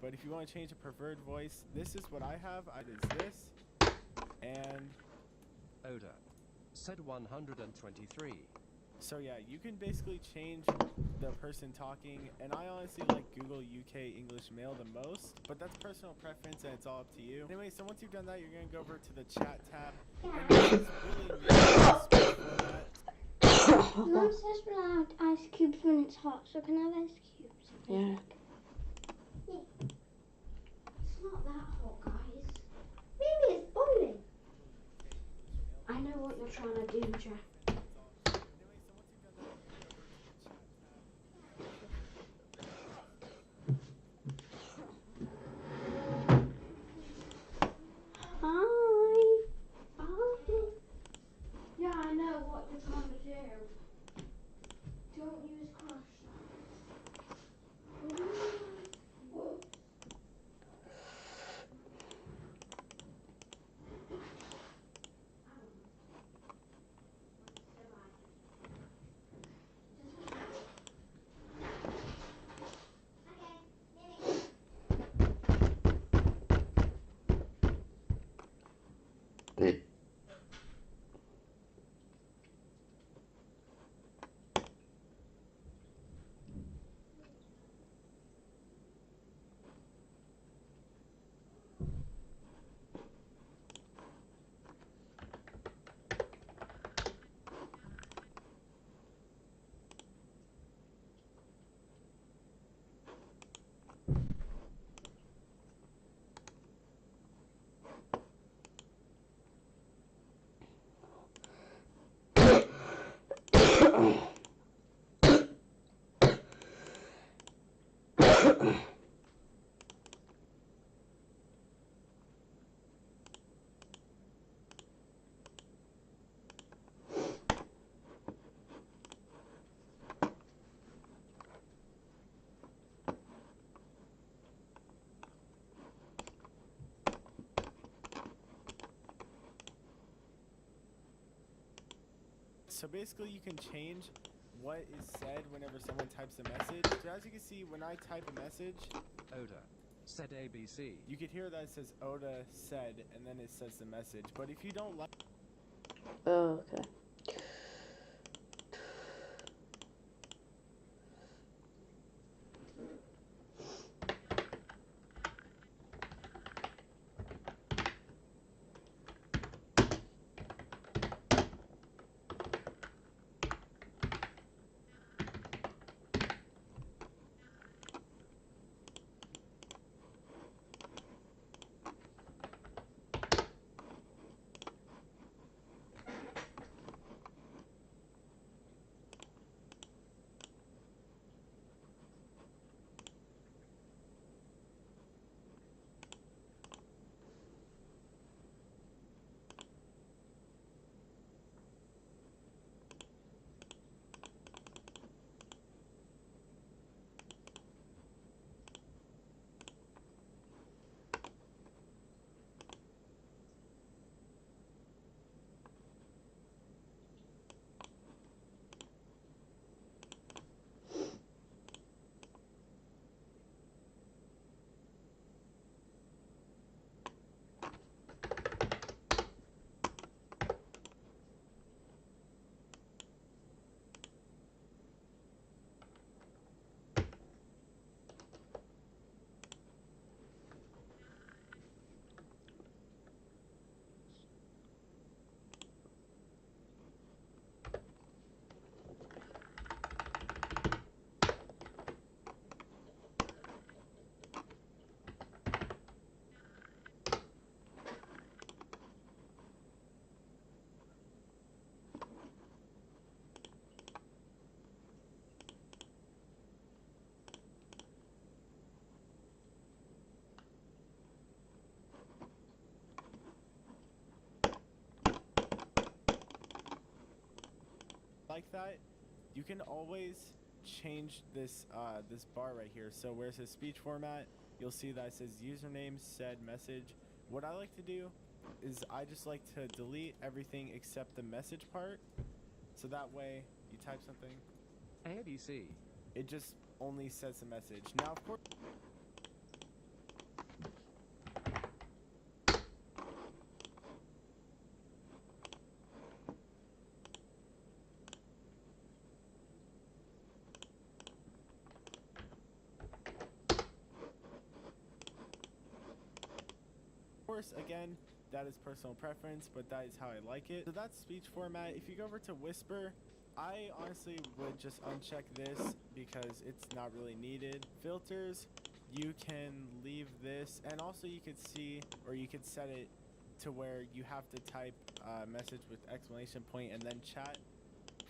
But if you want to change a preferred voice, this is what I have. It is this, and Oda. Said 123. so yeah, you can basically change the person talking, and I honestly like Google UK English Mail the most, but that's personal preference and it's all up to you. Anyway, so once you've done that, you're gonna go over to the chat tab, and this is really new speech format. Mum says we like ice cubes when it's hot, so can I have ice cubes? Yeah. It's not that hot, guys. Maybe it's boiling. I know what you're trying to do, Jack. Anyway, so once you've done that, you're gonna go over to the chat tab. Hi. Yeah, I know what you're trying to do. Don't use crush. So basically you can change what is said whenever someone types a message. So as you can see, when I type a message, Oda. Said ABC. you could hear that it says Oda said, and then it says the message. But if you don't like Oh, okay. that, you can always change this this bar right here. So where it says speech format, you'll see that it says username said message. What I like to do is I just like to delete everything except the message part. So that way you type something, ABC. it just only says the message. Now of course course, again, that is personal preference, but that is how I like it. So that's speech format. If you go over to whisper, I honestly would just uncheck this because it's not really needed. Filters, you can leave this, and also you could see, or you could set it to where you have to type a message with exclamation point and then chat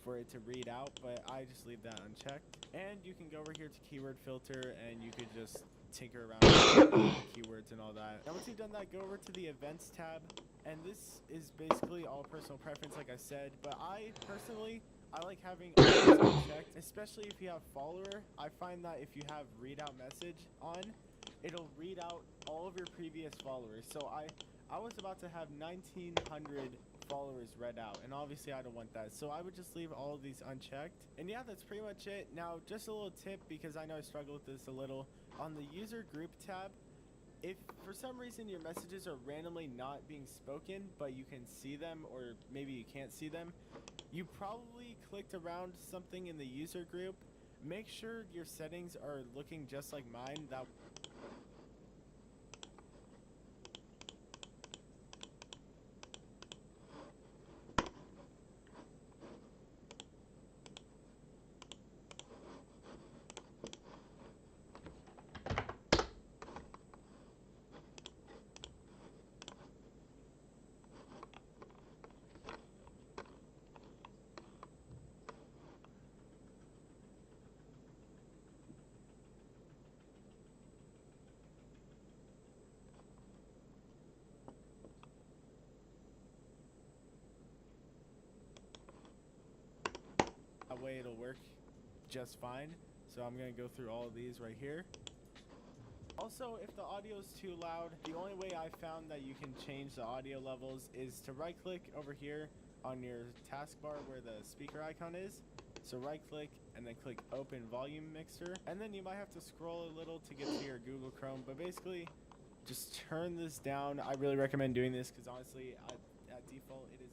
for it to read out, but I just leave that unchecked. And you can go over here to keyword filter, and you could just tinker around with keywords and all that. Now once you've done that, go over to the events tab, and this is basically all personal preference, like I said, but I personally, I like having all these unchecked, especially if you have follower. I find that if you have read out message on, it'll read out all of your previous followers. So I was about to have 1,900 followers read out, and obviously I don't want that, so I would just leave all of these unchecked. And yeah, that's pretty much it. Now just a little tip, because I know I struggle with this a little, on the user group tab, if for some reason your messages are randomly not being spoken but you can see them, or maybe you can't see them, you probably clicked around something in the user group. Make sure your settings are looking just like mine. That way it'll work just fine. So I'm gonna go through all of these right here. Also, if the audio is too loud, the only way I found that you can change the audio levels is to right click over here on your taskbar where the speaker icon is. So right click and then click open volume mixer, and then you might have to scroll a little to get to your Google Chrome, but basically just turn this down. I really recommend doing this because honestly at default it is